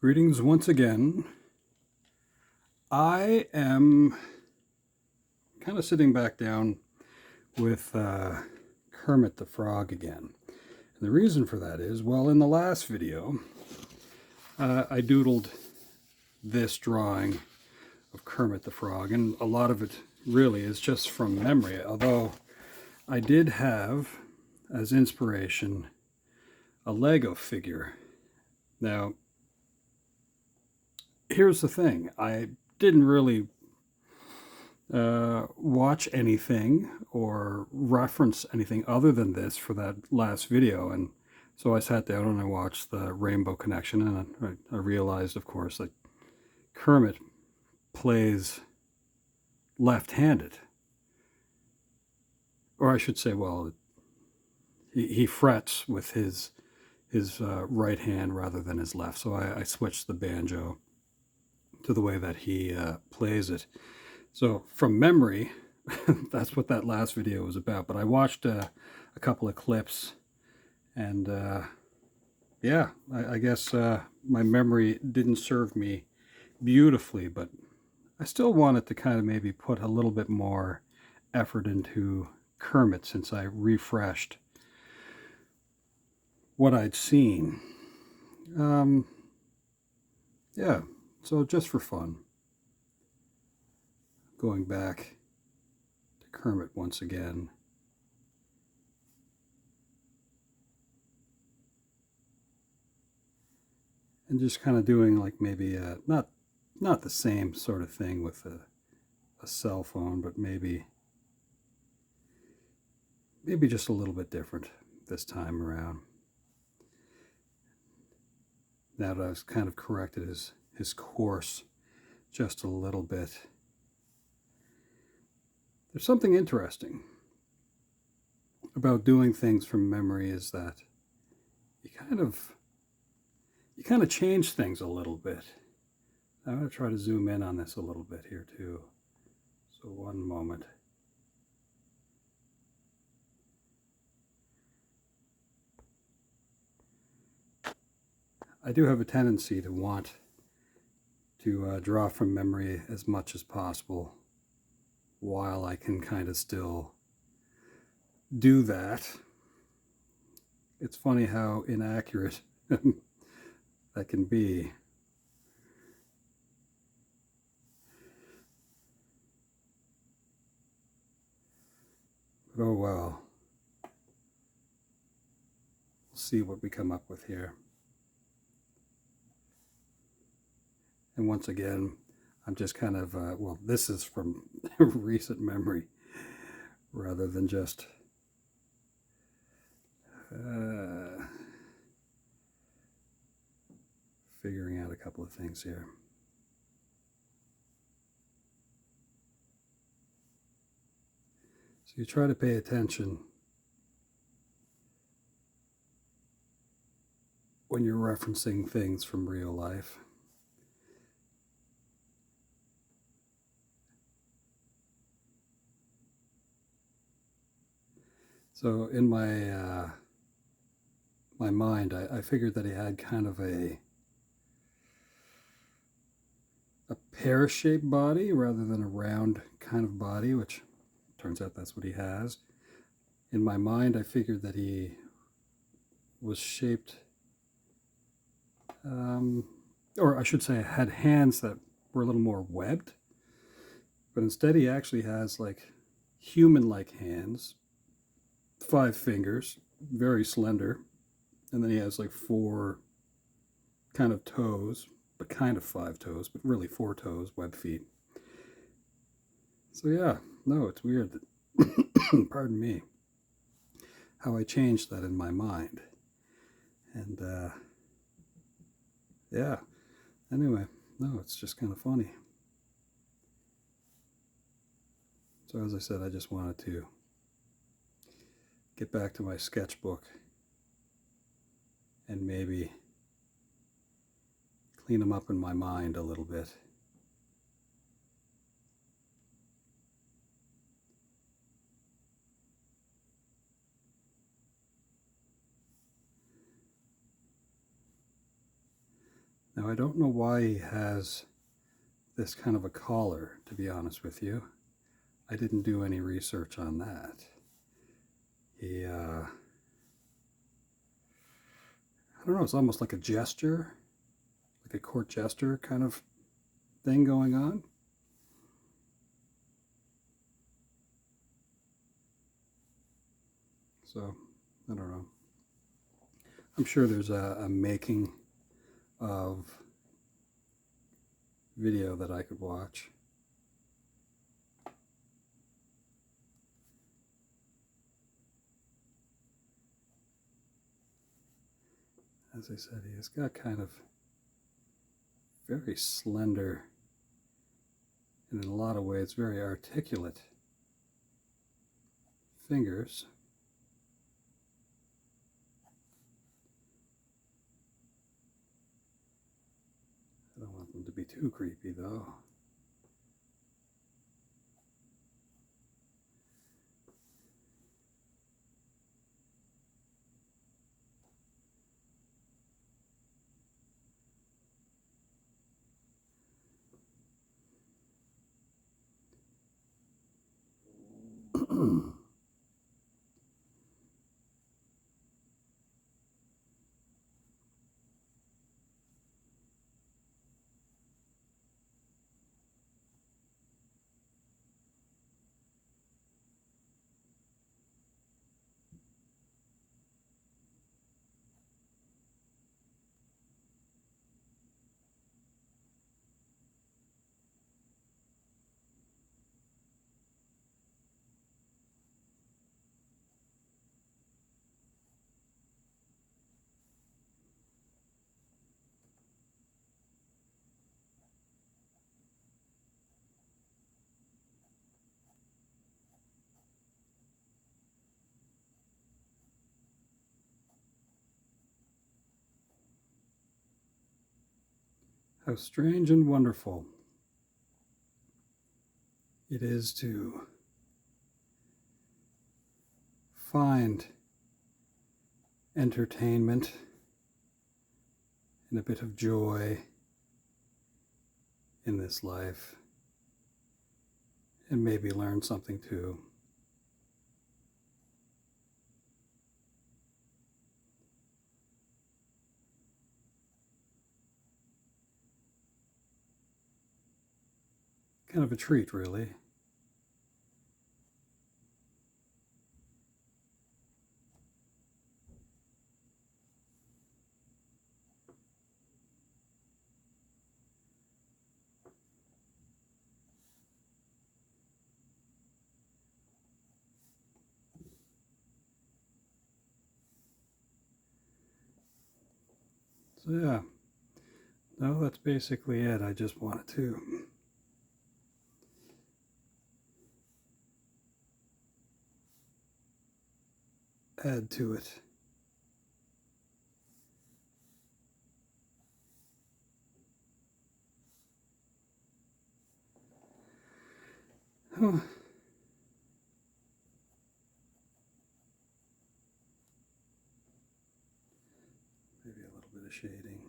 Greetings once again. I am kind of sitting back down with Kermit the Frog again. And the reason for that is, well, in the last video, I doodled this drawing of Kermit the Frog, and a lot of it really is just from memory, although I did have, as inspiration, a Lego figure. Now, here's the thing. I didn't really watch anything or reference anything other than this for that last video, and so I sat down and I watched the Rainbow Connection, and I realized, of course, that Kermit plays left-handed. Or I should say, well, he frets with his right hand rather than his left, so I switched the banjo to the way that he plays it. So from memory, that's what that last video was about. But I watched a couple of clips, and yeah, I guess my memory didn't serve me beautifully, but I still wanted to kind of maybe put a little bit more effort into Kermit since I refreshed what I'd seen. Yeah. So just for fun, going back to Kermit once again. And just kind of doing like maybe not the same sort of thing with a cell phone, but maybe just a little bit different this time around. Now that I've kind of corrected his course just a little bit. There's something interesting about doing things from memory, is that you kind of change things a little bit. I'm going to try to zoom in on this a little bit here too. So one moment. I do have a tendency to want to draw from memory as much as possible while I can kind of still do that. It's funny how inaccurate that can be. But oh well. We'll see what we come up with here. And once again, I'm just kind of, well, this is from recent memory rather than just figuring out a couple of things here. So you try to pay attention when you're referencing things from real life. So in my my mind, I figured that he had kind of a pear-shaped body rather than a round kind of body, which turns out that's what he has. In my mind, I figured that he was shaped, or I should say had hands that were a little more webbed, but instead he actually has like human-like hands, 5 fingers, very slender, and then he has like 4 kind of toes, but kind of 5 toes, but really 4 toes, web feet. So yeah, no, it's weird that, pardon me, how I changed that in my mind. And yeah, anyway, no, it's just kind of funny. So as I said, I just wanted to get back to my sketchbook and maybe clean them up in my mind a little bit. Now, I don't know why he has this kind of a collar, to be honest with you. I didn't do any research on that. I don't know, it's almost like a gesture, like a court jester kind of thing going on. So, I don't know. I'm sure there's a making of video that I could watch. As I said, he's got kind of very slender and in a lot of ways very articulate fingers. I don't want them to be too creepy though. How strange and wonderful it is to find entertainment and a bit of joy in this life, and maybe learn something too. Kind of a treat, really. So yeah, no, that's basically it. I just wanted to add to it. Oh. Maybe a little bit of shading.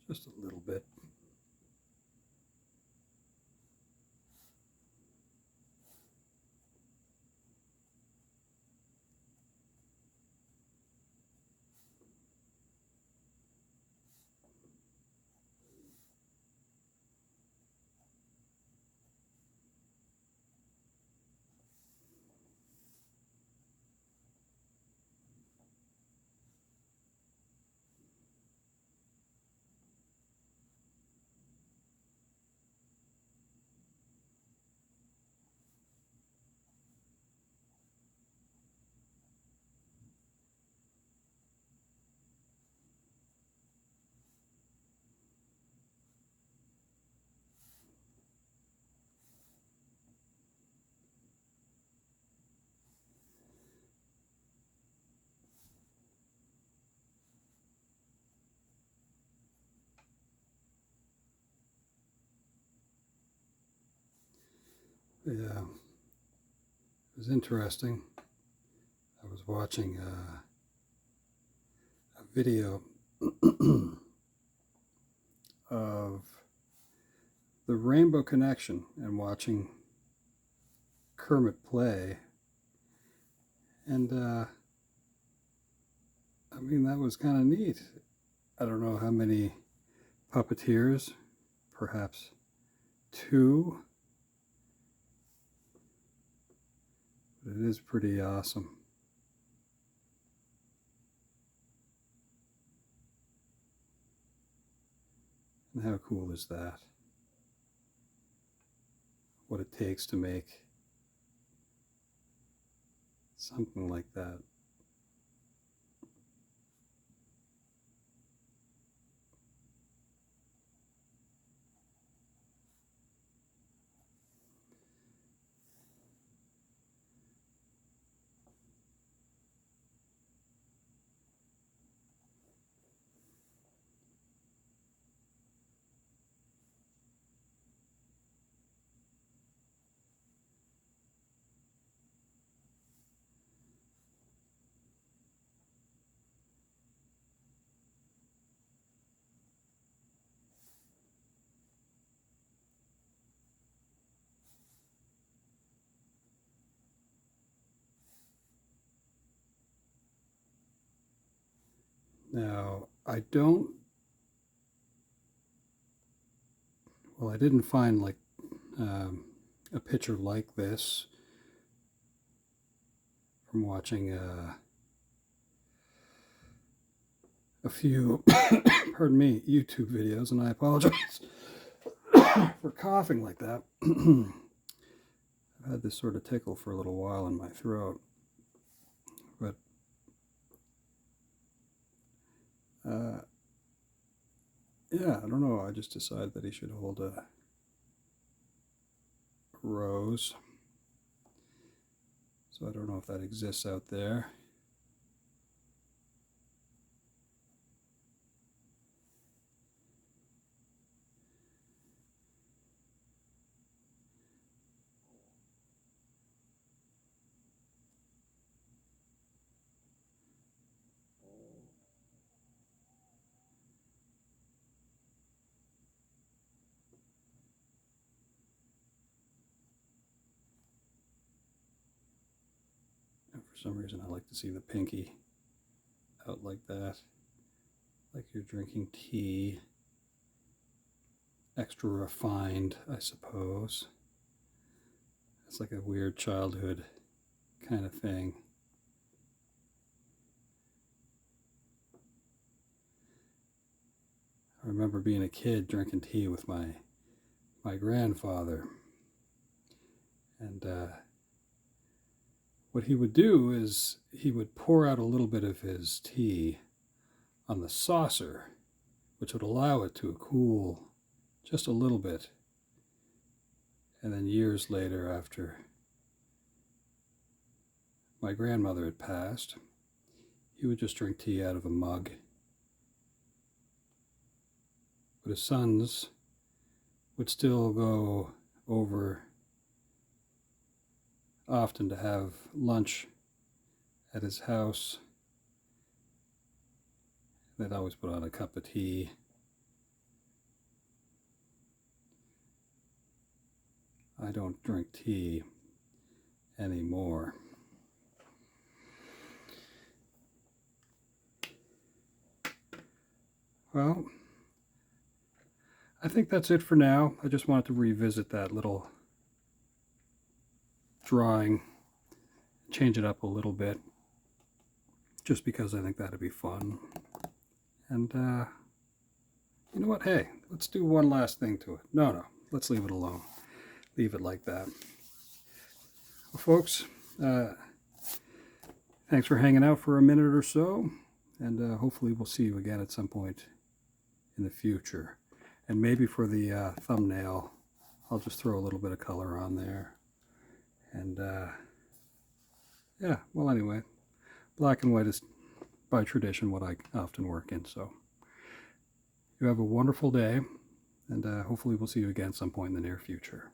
Just a little bit. Yeah, it was interesting. I was watching a video of the Rainbow Connection and watching Kermit play. And I mean, that was kind of neat. I don't know how many puppeteers, perhaps 2, but it is pretty awesome. And how cool is that? What it takes to make something like that. Now, I didn't find like a picture like this from watching a few, pardon me, YouTube videos, and I apologize for coughing like that. I've had this sort of tickle for a little while in my throat, but yeah, I don't know. I just decided that he should hold a rose. So I don't know if that exists out there. For some reason, I like to see the pinky out like that, like you're drinking tea. Extra refined, I suppose. It's like a weird childhood kind of thing. I remember being a kid drinking tea with my grandfather, and what he would do is he would pour out a little bit of his tea on the saucer, which would allow it to cool just a little bit. And then years later, after my grandmother had passed, he would just drink tea out of a mug. But his sons would still go over often to have lunch at his house. They'd always put on a cup of tea. I don't drink tea anymore. Well, I think that's it for now. I just wanted to revisit that little drawing, change it up a little bit, just because I think that'd be fun. And you know what? Hey, let's do one last thing to it. No, let's leave it alone. Leave it like that. Well, folks, thanks for hanging out for a minute or so, and hopefully we'll see you again at some point in the future. And maybe for the thumbnail, I'll just throw a little bit of color on there. And yeah, well, anyway, black and white is by tradition what I often work in. So you have a wonderful day, and hopefully we'll see you again some point in the near future.